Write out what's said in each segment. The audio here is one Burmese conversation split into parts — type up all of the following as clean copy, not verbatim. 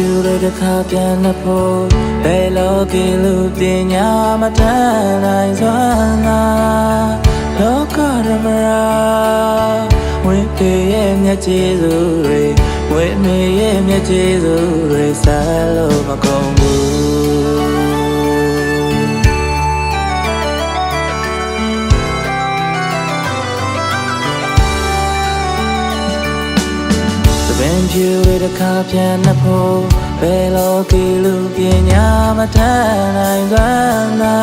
ဖြူတွေတစ်ခါပြန်နှဖို့ဘယ်လိုကလူပညာမတတ်နိုင်စွမ်းသာလောကရမရာဝိပေရဲ့မျက်ကျေးဇူးတွေဝိမေရဲ့မျက်ကျေးဇူးတွေဆက်လို့မကုန်ဘူးပင်ဖြူတွေတစ်ခါပြန်နှဖို့ဘယ်လိုကလူပညာမတတ်နိုင်စွမ်းသာ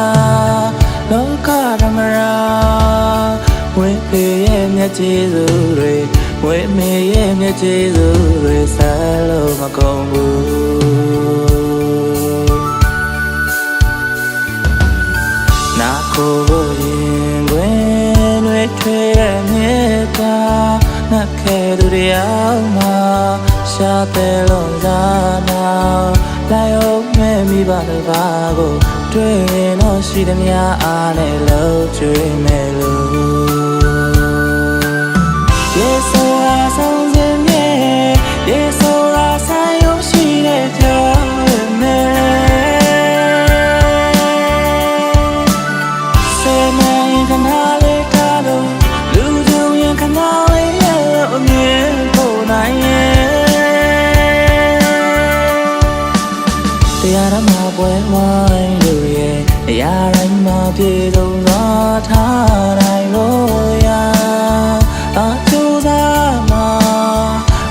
လောကဓမ္မရာဝိပေရဲ့မျက်ကျေးဇူးတွေဝိမေရဲ့မျက်ကျေးဇူးတွေဆက်လို့မကုန်ဘူးနာကိုကိုရင်တွင်တွေထွေရဲ့မြေတာနှက်ခဲသူတယောက်မှရှာတဲ့လုံးစားနာလိုက်အောင်မဲ့မိပါတပါကိုတွေ့ရင်တော့ရှိသမျှအားနဲ့လို့ကြွေးမယ်လို့ရေဆိုရာဆောင်စင်မြေရေဆိုရာဆိုင်ရုံရှိတဲ့ကြောင်းနဲ့စေမရင်ခဏလေးကားလို့လူကြုံရင်ခဏလေးရဲ့အမြင်ပေါ်နိုင်ရဲ့တရားဓမ္မပွဲဝိုင်းလို့ရဲ့အရာတိုင်းမှာပြေဆုံးစွာထားနိုင်လို့ရာအကျိုးစားမှာ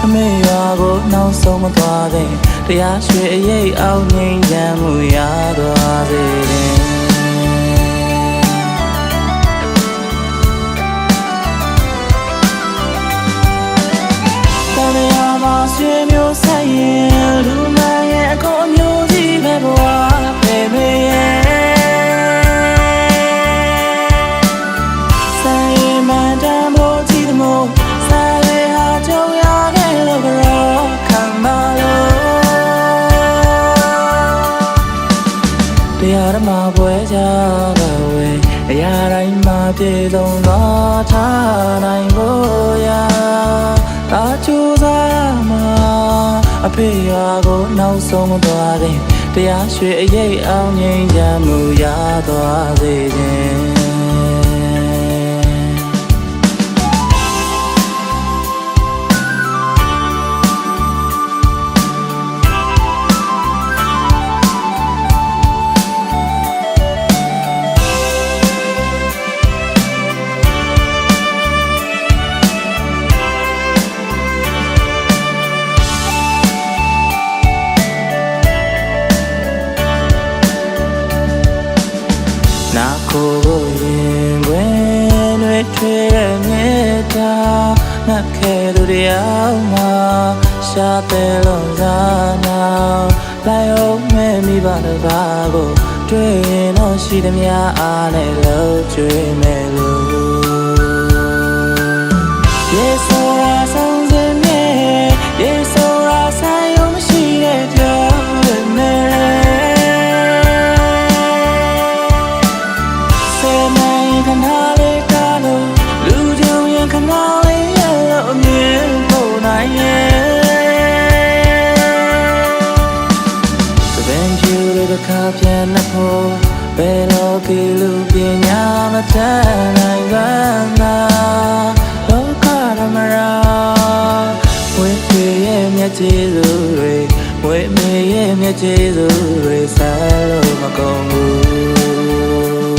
အမေရွာကိုနောက်ဆုံးမသွားတဲ့တရားရွှေအရေးအောင်ငြိမ်းချမ်းမှုရသွားစေတယ်တရားမှာဆွေမျိုးဆိုင်ရင်လူမရဲ့အကုန်မျိုးကြီးပဲဘဝပဲမေရဲ့ဆိုင်မန်တမ်းမို့ကြည့်သမို့ဆိုင်လေဟာကြုံရခဲ့လို့ကတော့ခံပါလို့တရားဓမ္မပွဲကြပါဝဲအရာတိုင်းမှာပြေဆုံးသွားထားနိုင်ဖို့ရာအကျိုးစားမှာအဖေရွာကိုနောက်ဆုံးမသွားတဲ့တရားရွှေအရေးအောင်ငြိမ်းချမ်းမှုရသွားစေခြင်းနာကိုကိုရင်တွင်တွေထွေရဲ့မြေတာနှက်ခဲသူတယောက်မှရှာတဲ့လုံးစားနာလိုက်အောင်မဲ့မိပါတပါကိုတွေ့ရင်တော့ရှိသမျှအားနဲ့လို့ကြွေးမယ်လို့ရေဆိုရာဆောင်စင်မြေရေဆိုရာဆိုင်ရုံရှိတဲ့ကြောင်းနဲ့ခဏလေးကားလို့လူကြုံရင်ခဏလေးရဲ့အမြင်ပေါ်နိုင်ရဲ့ပင်ဖြူတွေတစ်ခါပြန်နှဖို့ဘယ်လိုကလူပညာမတတ်နိုင်စွမ်းသာလောကဓမ္မရာဝိပေရဲ့မျက်ကျေးဇူးတွေဝိမေရဲ့မျက်ကျေးဇူးတွေဆက်လို့မကုန်ဘူး